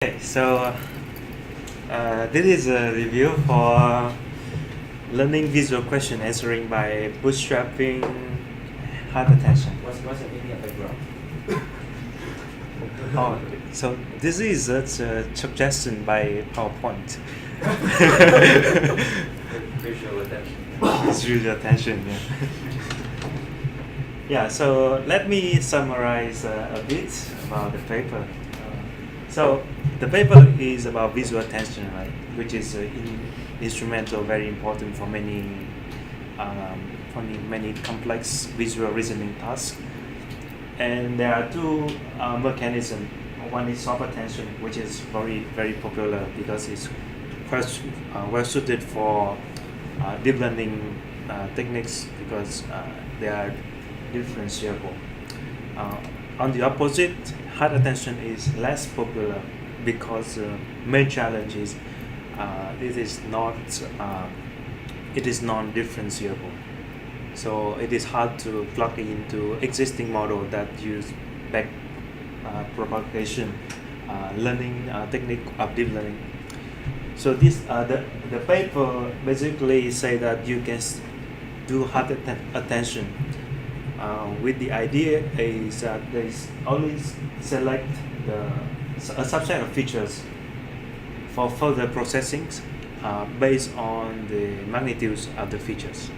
Okay, so this is a review for learning visual question answering by bootstrapping heart attention. What's the meaning of background? Oh, so this is a suggestion by PowerPoint. Visual attention. It's visual attention, yeah. Yeah, so let me summarize a bit about the paper. So the paper is about visual attention, right? Which is instrumental, very important for many complex visual reasoning tasks. And there are two mechanisms. One is soft attention, which is very popular because it's quite well suited for deep learning techniques because they are differentiable. On the opposite, hard attention is less popular because main challenge is it is non-differentiable. So it is hard to plug into existing model that use back propagation learning technique of deep learning. So this the paper basically say that you can do hard attention with the idea is that they only select a subset of features for further processing based on the magnitudes of the features.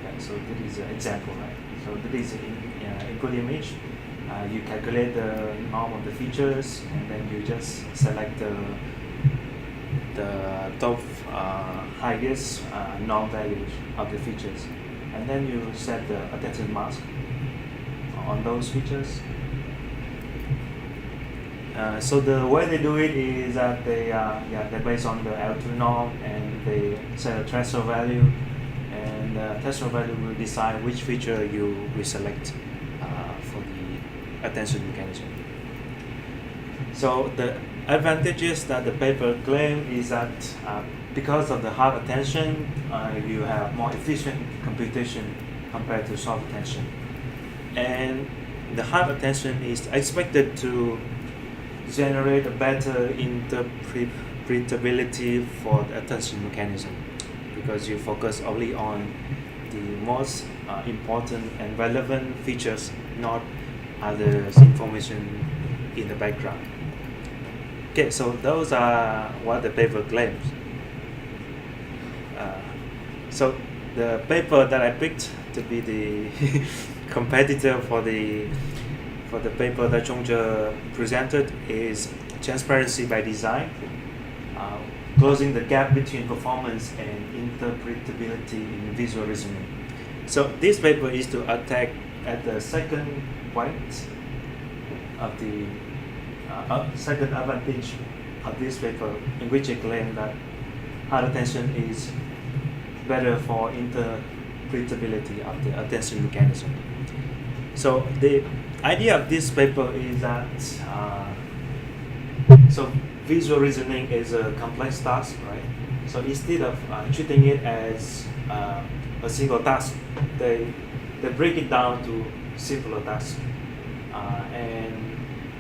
Okay, so this is an example, right? So this is input image. You calculate the norm of the features, and then you just select the top highest norm values of the features, and then you set the attention mask on those features. So the way they do it is that they based on the L2 norm, and they set a threshold value, and the threshold value will decide which feature you will select for the attention mechanism. So the advantages that the paper claim is that because of the hard attention, you have more efficient computation compared to soft attention, and the hard attention is expected to generate a better interpretability for the attention mechanism because you focus only on the most important and relevant features, not other information in the background. Okay, so those are what the paper claims. So the paper that I picked to be the competitor for the paper that Zhongzhe presented is Transparency by Design, closing the gap between performance and interpretability in visual reasoning. So this paper is to attack at the second point of the second advantage of this paper, in which it claimed that hard attention is better for interpretability of the attention mechanism. So the idea of this paper is that so visual reasoning is a complex task, right? So instead of treating it as a single task, they break it down to simpler tasks, and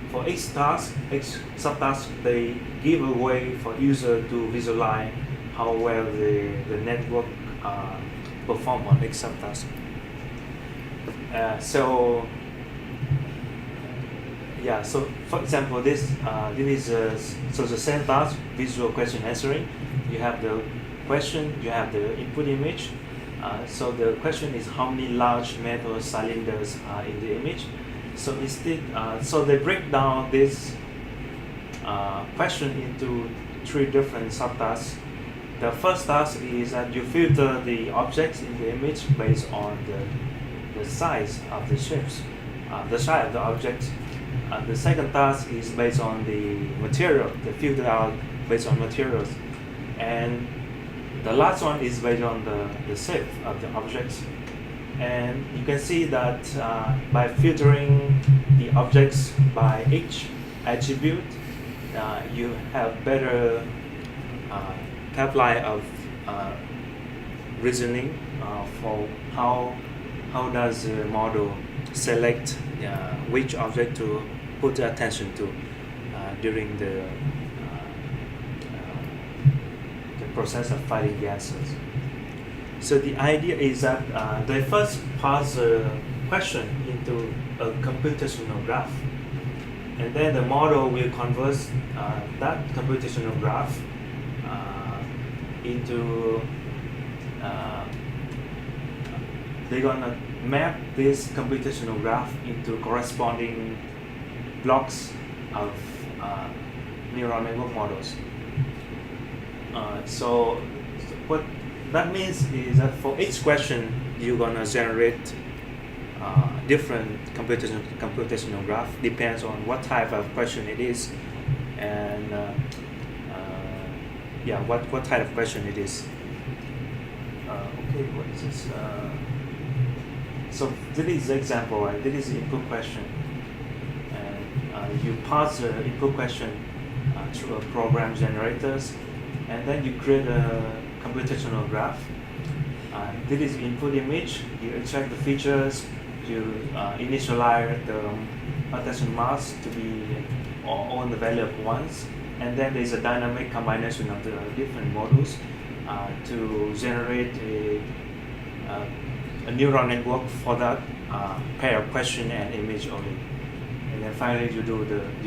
for each task, each subtask, they give a way for user to visualize how well the network perform on each subtask. So for example, this is so the same task, visual question answering. You have the question, you have the input image. So the question is how many large metal cylinders are in the image. So instead, so they break down this question into three different subtasks. The first task is that you filter the objects in the image based on the size of the shapes, the size of the objects. The second task is based on the material, the filter out based on materials. And the last one is based on the shape of the objects. And you can see that by filtering the objects by each attribute, you have better pipeline of reasoning for how does the model select which object to put attention to. during the process of finding the answers. So the idea is that they first pass a question into a computational graph, and then the model will convert that computational graph into they're gonna map this computational graph into corresponding blocks of neural network models. So what that means is that for each question you're gonna generate different computational graph, depends on what type of question it is, and what type of question it is. Okay, what is this? So this is the example, right? This is the input question, and you pass the input question through a program generators, and then you create a computational graph. This is input image. You extract the features. You initialize the attention mask to be on the value of ones, and then there is a dynamic combination of the different models to generate a neural network for that pair of question and image only. And then finally you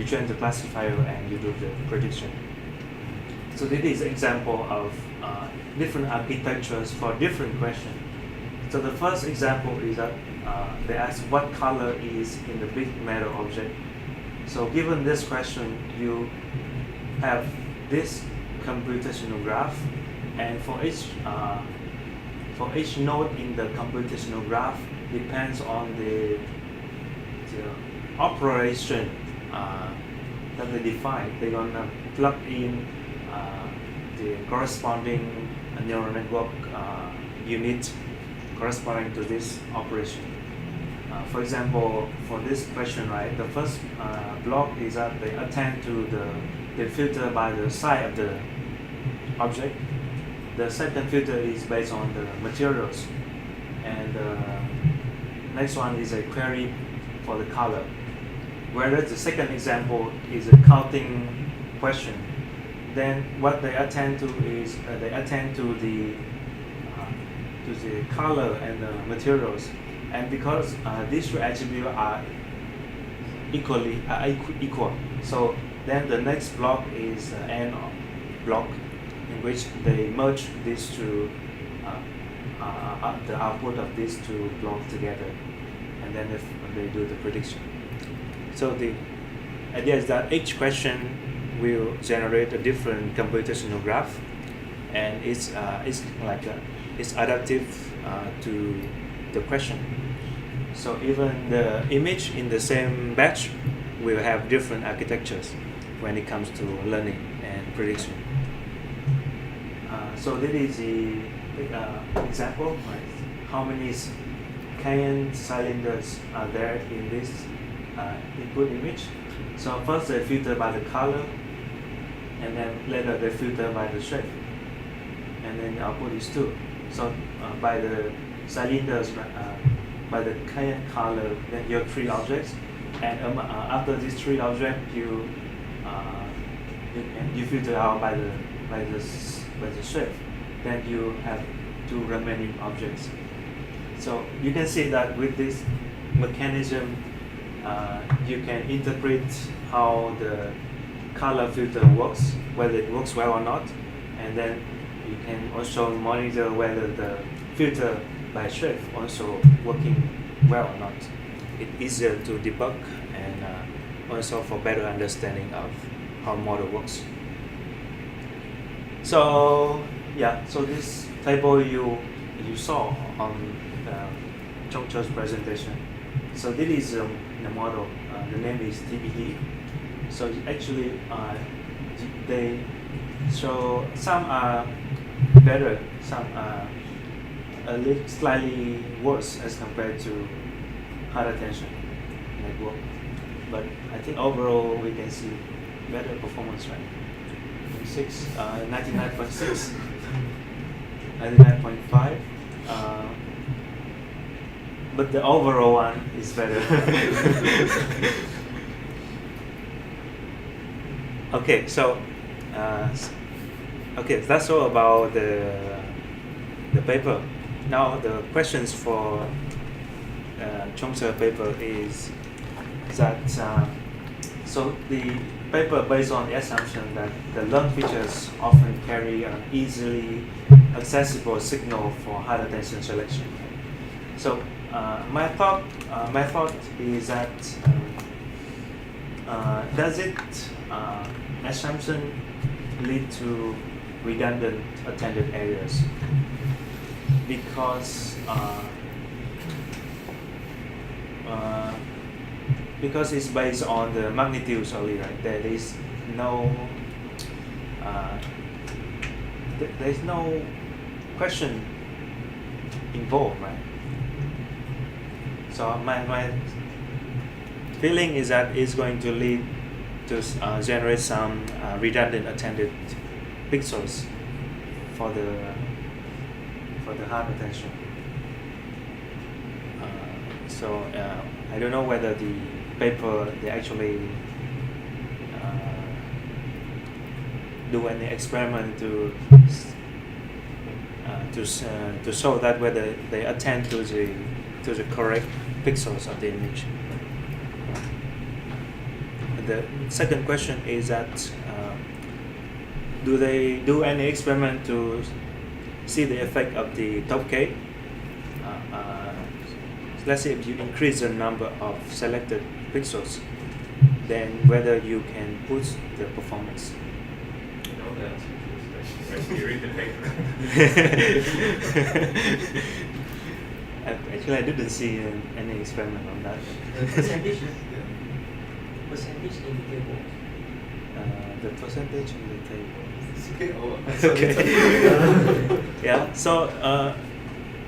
train the classifier and you do the prediction. So this is an example of different architectures for different questions. So the first example is that they ask what color is in the big matter object. So given this question, you have this computational graph, and for each node in the computational graph depends on the operation that they define. They're gonna plug in the corresponding neural network unit corresponding to this operation. For example, for this question, right, the first block is that they attend to the filter by the side of the object. The second filter is based on the materials, and the next one is a query for the color. Whereas the second example is a counting question. Then what they attend to is they attend to the color and the materials, and because these two attributes are equal, so then the next block is AND block, in which they merge these two, the output of these two blocks together, and then if they do the prediction. So the idea is that each question will generate a different computational graph, and it's adaptive to the question. So even the image in the same batch will have different architectures when it comes to learning and prediction. So this is the example, right? How many cayenne cylinders are there in this input image? So first they filter by the color, and then later they filter by the shape, and then the output is 2. So by the cylinders, by the cayenne color, then you have 3 objects, and after these 3 objects, you filter out by the shape. Then you have 2 remaining objects. So you can see that with this mechanism, you can interpret how the color filter works, whether it works well or not, and then you can also monitor whether the filter by shape also working well or not. It's easier to debug, and also for better understanding of how model works. So so this table you saw on Chong Cho's presentation. So this is the model. The name is TBD. So actually, they show some are better, some are a little slightly worse as compared to high attention network. But I think overall we can see better performance, right? 99.6, 99.5. But the overall one is better. Okay, so okay, that's all about the paper. Now the questions for Chongsa paper is that so the paper based on the assumption that the learned features often carry an easily accessible signal for high attention selection. So my thought is that does it assumption lead to redundant attended areas? Because it's based on the magnitudes only, right? There is no there's no question involved, right? So my feeling is that it's going to lead to generate some redundant attended pixels for the hard attention. So I don't know whether the paper they actually do any experiment to show that whether they attend to the correct pixels of the image. The second question is that do they do any experiment to see the effect of the top K? Let's say if you increase the number of selected pixels, then whether you can boost the performance. You know the answer to this question. Right? You read the paper. Actually, I didn't see any experiment on that. Percentage in the table. The percentage in the table. Okay. Yeah. So,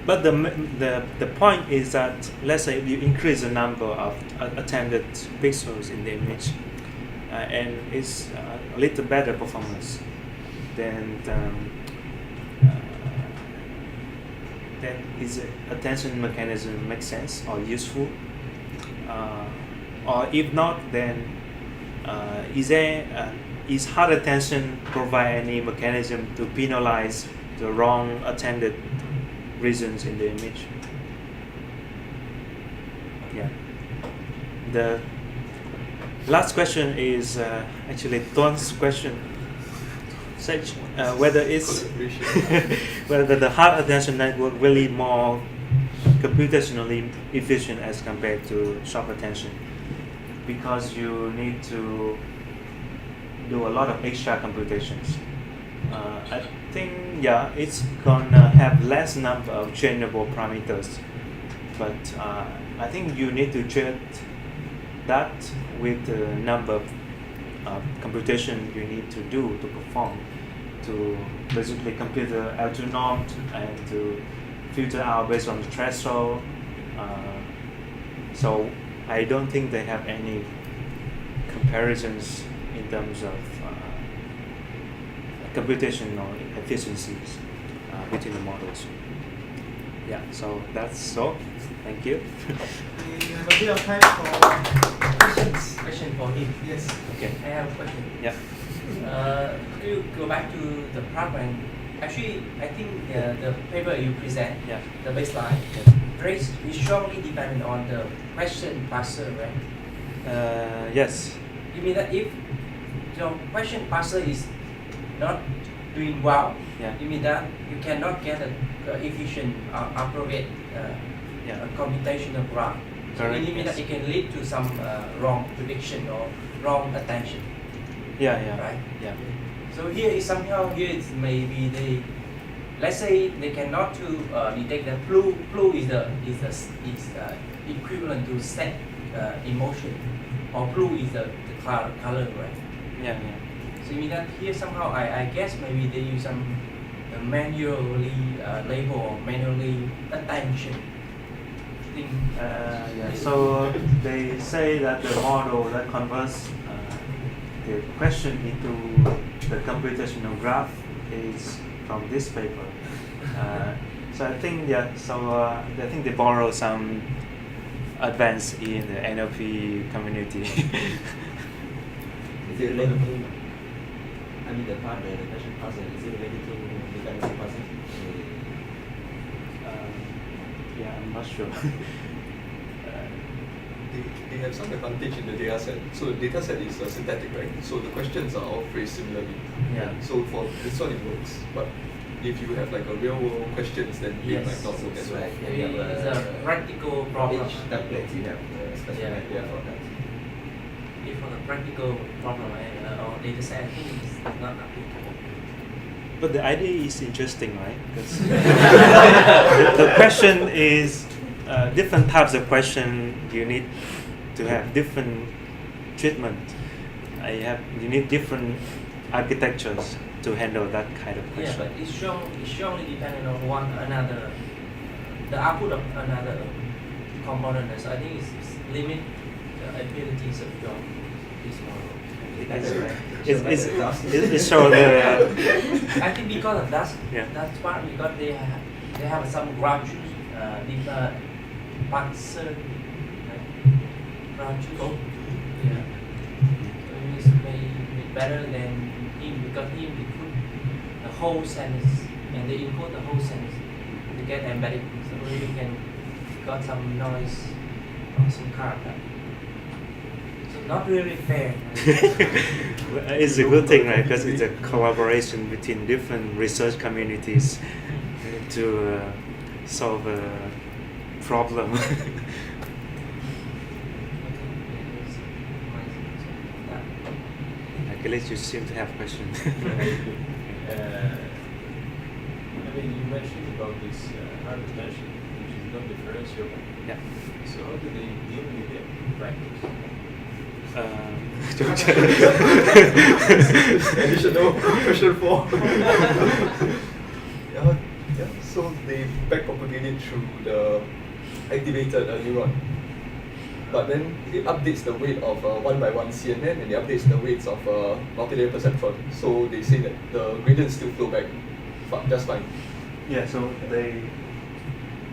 but the point is that let's say if you increase the number of attended pixels in the image, and it's a little better performance, then his attention mechanism makes sense or useful, or if not, then is hard attention provide any mechanism to penalize the wrong attended regions in the image? Yeah. The last question is actually Tuan's question. Such whether it's whether the hard attention network really more computationally efficient as compared to short attention, because you need to do a lot of extra computations. I think it's gonna have less number of trainable parameters, but I think you need to check that with the number of computation you need to do to perform, to basically compute the L2 norm and to filter out based on the threshold. So I don't think they have any comparisons in terms of computational efficiencies between the models. Yeah, so that's all. Thank you. We have a bit of time for questions. Question for him. Yes. Okay. I have a question. Yeah. Could you go back to the program? Actually, I think the paper you present, Yeah. the baseline, very strongly dependent on the question parser, right? Yes. You mean that if your question parser is not doing well, Yeah. you mean that you cannot get an efficient, appropriate computational graph. So Correct, you mean that yes. it can lead to some wrong prediction or wrong attention. Yeah. Right. Yeah. So here is somehow it's maybe they, let's say they cannot to detect that blue is equivalent to set emotion, or blue is the color, right? Yeah. So you mean that here somehow I guess maybe they use some manually label or manually attention thing. Yeah. So they say that the model that converts the question into the computational graph is from this paper. So I think I think they borrow some advance in the NLP community. Is it learning? I mean the question puzzle, is it related to dependency puzzle? Yeah, I'm not sure. They have some advantage in the data set. So the data set is synthetic, right? So the questions are all phrased similarly. Yeah. So for this one it works, but if you have like a real world questions, then it might not work as well. Right. Maybe it's a practical problem. Each template you have special Yeah. network for that. If for the practical problem or data set, I think it's not applicable. But the idea is interesting, right? Because the question is different types of question. You need to have different treatment. You need different architectures to handle that kind of Yeah, question. but it's strongly dependent on one another. The output of another component. So I think it's limit the abilities of this model. It's so the I think because of that, Yeah. that's part because they have some gradual parser, gradual. Yeah. So it's maybe better than him because him they put the whole sentence and they encode the whole sentence to get embedded. So you can got some noise or some character. So not really fair. it's a good thing, right? Because it's a collaboration between different research communities to solve a problem. At least you seem to have questions. I mean, you mentioned about this hard retention, which is not differentiable. Yeah. So how do they deal with it in practice? Additional question 4. yeah. So they backpropagate it through the activated neuron. But then it updates the weight of 1x1 CNN and it updates the weights of multilayer perceptron. So they say that the gradients still flow back just fine. Yeah, so they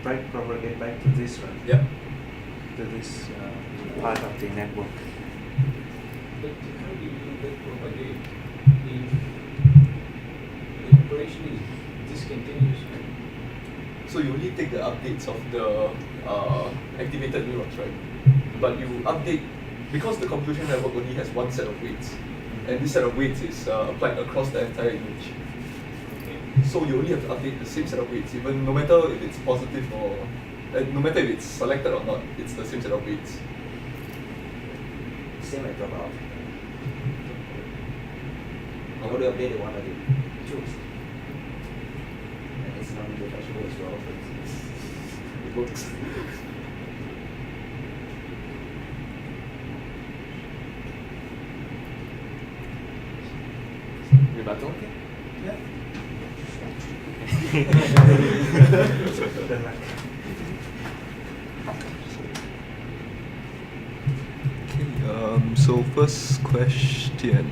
propagate back to this one, Yeah. to this part of the network. But how do you backpropagate if the operation is discontinuous? So you only take the updates of the activated neurons, right? But you update, because the computational network only has one set of weights, and this set of weights is applied across the entire image. So you only have to update the same set of weights, even no matter if it's positive or no matter if it's selected or not, it's the same set of weights. Same like dropout. How do you update the one that you choose? And it's non-refreshable as well, so it works. Rebuttal? Yeah. So first question.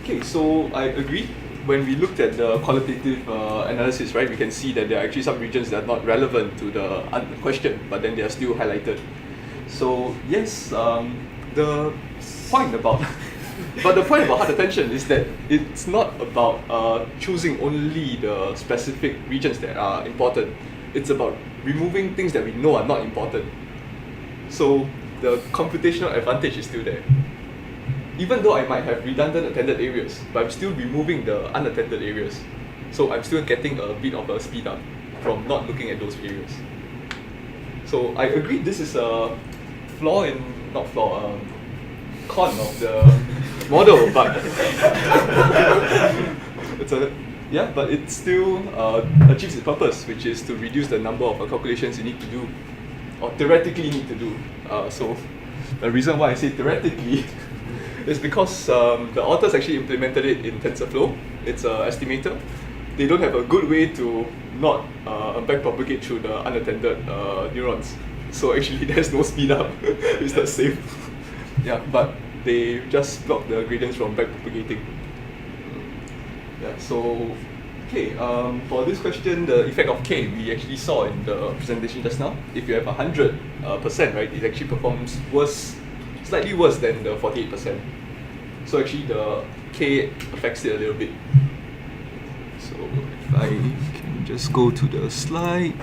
Okay, so I agree. When we looked at the qualitative analysis, right, we can see that there are actually some regions that are not relevant to the question, but then they are still highlighted. So yes, the point about hard attention is that it's not about choosing only the specific regions that are important. It's about removing things that we know are not important. So the computational advantage is still there. Even though I might have redundant attended areas, but I'm still removing the unattended areas. So I'm still getting a bit of a speed up from not looking at those areas. So I agree this is a con of the model, but but it still achieves its purpose, which is to reduce the number of calculations you need to do, or theoretically need to do. So the reason why I say theoretically is because the authors actually implemented it in TensorFlow. It's an estimator. They don't have a good way to not backpropagate through the unattended neurons. So actually there's no speed up. It's the same. Yeah, but they just block the gradients from backpropagating. Yeah, so okay, for this question, the effect of K we actually saw in the presentation just now. If you have 100%, right, it actually performs worse slightly worse than the 48%. So actually the K affects it a little bit. So if I can just go to the slide.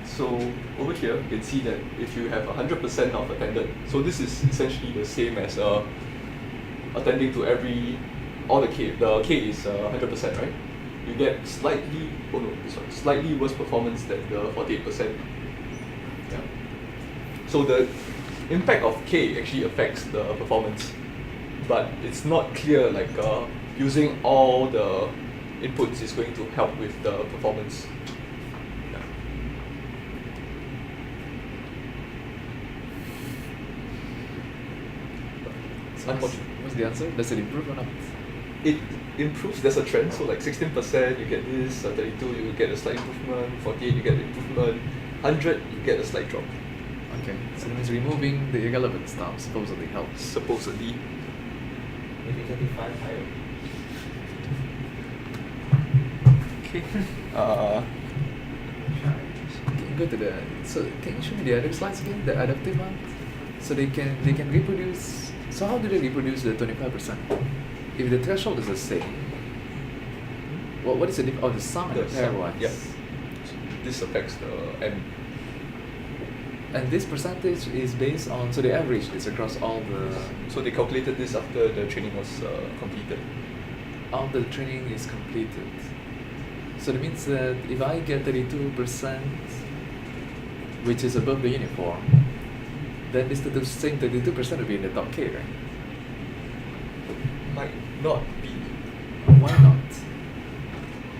So over here, you can see that if you have 100% of attended, so this is essentially the same as attending to all the K. The K is 100%, right? You get slightly worse performance than the 48%. Yeah. So the impact of K actually affects the performance, but it's not clear like using all the inputs is going to help with the performance. What's the answer? Does it improve or not? It improves. There's a trend. So like 16%, you get this. 32, you get a slight improvement. 48, you get an improvement. 100, you get a slight drop. Okay, so that means removing the irrelevant stuff supposedly helps. Supposedly. Maybe 35 higher. Okay. Can you go to the can you show me the other slides again? The adaptive one? So they can reproduce. So how do they reproduce the 25%? If the threshold is the same, what is the difference? Oh, the sum and the pairwise. Yeah. This affects the M. And this percentage is based on, so they average this across all the... So they calculated this after the training was completed. All the training is completed. So that means that if I get 32%, which is above the uniform, then this the same 32% will be in the top K, right? Might not be. Why not?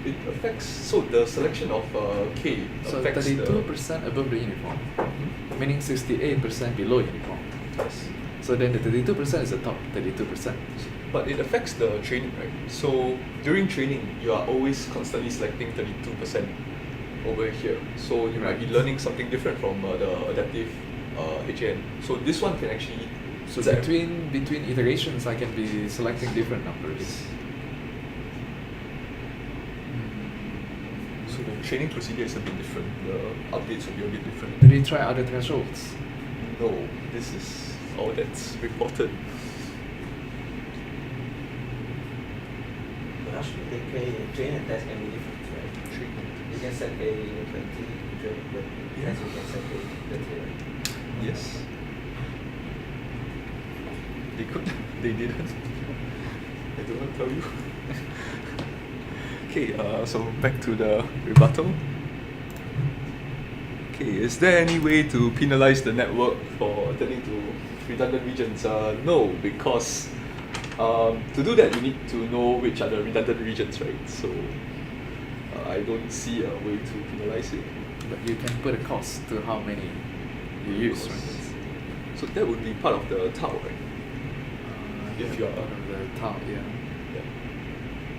It affects, so the selection of K So affects 32% above the uniform, meaning 68% below uniform. Yes. So then the 32% is the top 32%. But it affects the training, right? So during training, you are always constantly selecting 32% over here. So you might be learning something different from the adaptive HAN. So this one can actually... So between iterations, I can be selecting different numbers. So the training procedure is a bit different. The updates will be a bit different. Did they try other thresholds? No, this is all that's reported. But actually, the train and test can be different, right? You can set K 20, but test you can set K 30, right? Yes. They could. They didn't. I don't want to tell you. Okay, so back to the rebuttal. Okay, is there any way to penalize the network for attending to redundant regions? No, because to do that you need to know which are the redundant regions, right? So I don't see a way to penalize it. But you can put a cost to how many you use, right? So that would be part of the tau, right? If you are part of the tau, yeah. Yeah.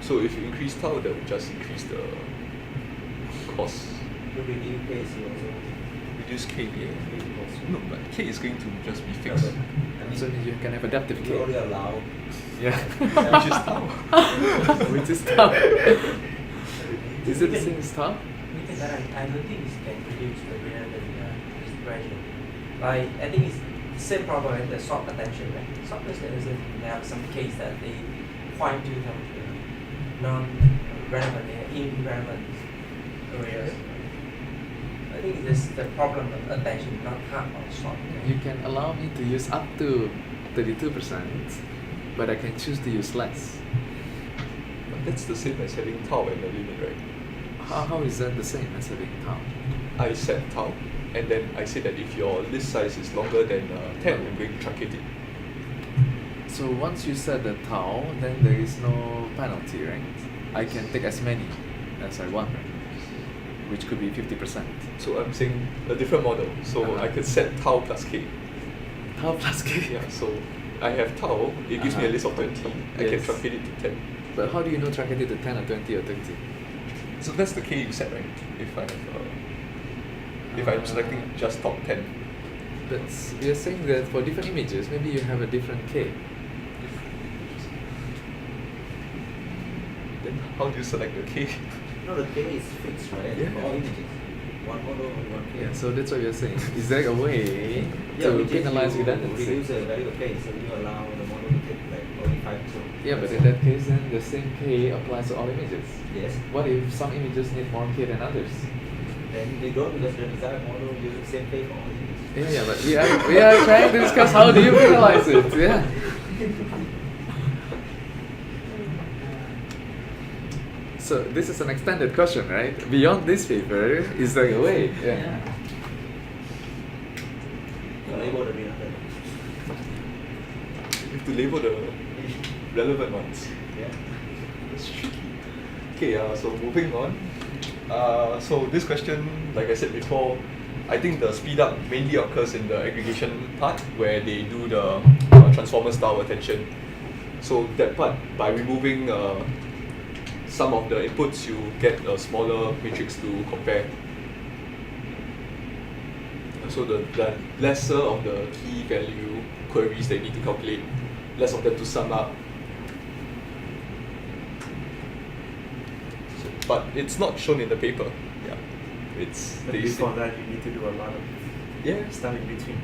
So if you increase tau, that would just increase the cost. With the new case, you also Reduce K, yeah. also. No, but K is going to just be No, fixed. but, I mean, So you can have adaptive you K. only allow Yeah. Which is tau. Which is tau. Is it the same as tau? Because I don't think it can reduce the redundant expression. Like, I think it's the same problem with the short attention, right? Short attention, they have some case that they point to some non-relevant, irrelevant areas. I think this is the problem of attention, not half or short. You can allow me to use up to 32%, but I can choose to use less. But that's the same as having tau and the limit, right? How is that the same as having tau? I set tau, and then I say that if your list size is longer than 10, I'm going to truncate it. So once you set the tau, then there is no penalty, right? I can take as many as I want, right? Which could be 50%. So I'm saying a different model. So I could set tau plus k. Tau plus k. Yeah, so I have tau, it gives me a list of 20, I can Yes. truncate it to 10. But how do you know truncate it to 10 or 20 or 30? So that's the k you set, right? If I'm selecting just top 10. But you're saying that for different images, maybe you have a different k. Then how do you select the k? No, the K is fixed, right? Yeah. For all images. One model, one K. Yeah, so that's what you're saying. Is there a way Yeah, to which is penalize you redundancy? reduce the value of K, so you allow the model to take like only 5%. Yeah, but in that case, then the same k applies to all images. Yes. What if some images need more k than others? Then they don't, because the desired model uses the same K for all images. Yeah, but we are trying to discuss how do you penalize it. Yeah. So this is an extended question, right? Beyond this paper, is there a way? Yeah. You label the redundant. You have to label the relevant ones. Yeah. That's tricky. Okay, so moving on. So this question, like I said before, I think the speed up mainly occurs in the aggregation part where they do the transformer style attention. So that part, by removing some of the inputs, you get a smaller matrix to compare. So the lesser of the key value queries they need to calculate, less of them to sum up. So, but it's not shown in the paper. Yeah, it's But they before say- that, you need to do a lot of Yeah. stuff in between.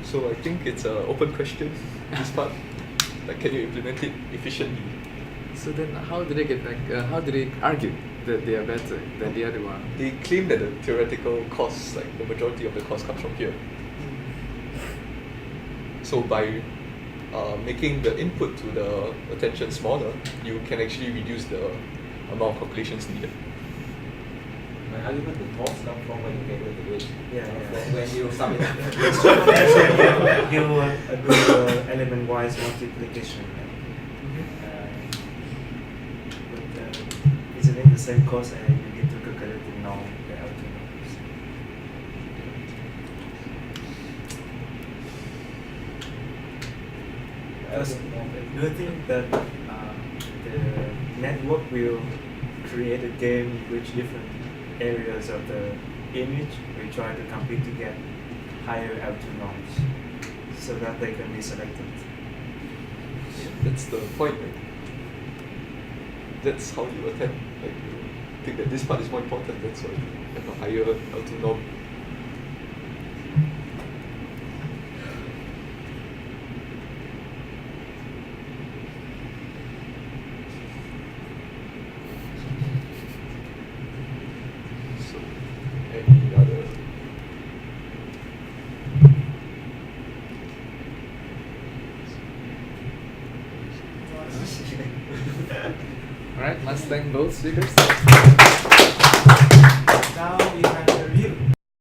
So I think it's an open question. This part, like, can you implement it efficiently? So then, how do they get? How do they argue that they are better than the other one? They claim that the theoretical costs, like the majority of the cost, comes from here. So by making the input to the attention smaller, you can actually reduce the amount of calculations needed. My argument, the cost comes from when you calculate the weight. Yeah, yeah. When you sum it up. You do element-wise multiplication. Right? But isn't it the same cost and you need to calculate the norm, the outer norms? Do you think that the network will create a game in which different areas of the image will try to compete to get higher L2 norms so that they can be selected? That's the point, right? That's how you attempt. Like, you think that this part is more important, that's why you have a higher L2 norm. So, any other? All right, let's thank both speakers. Now we have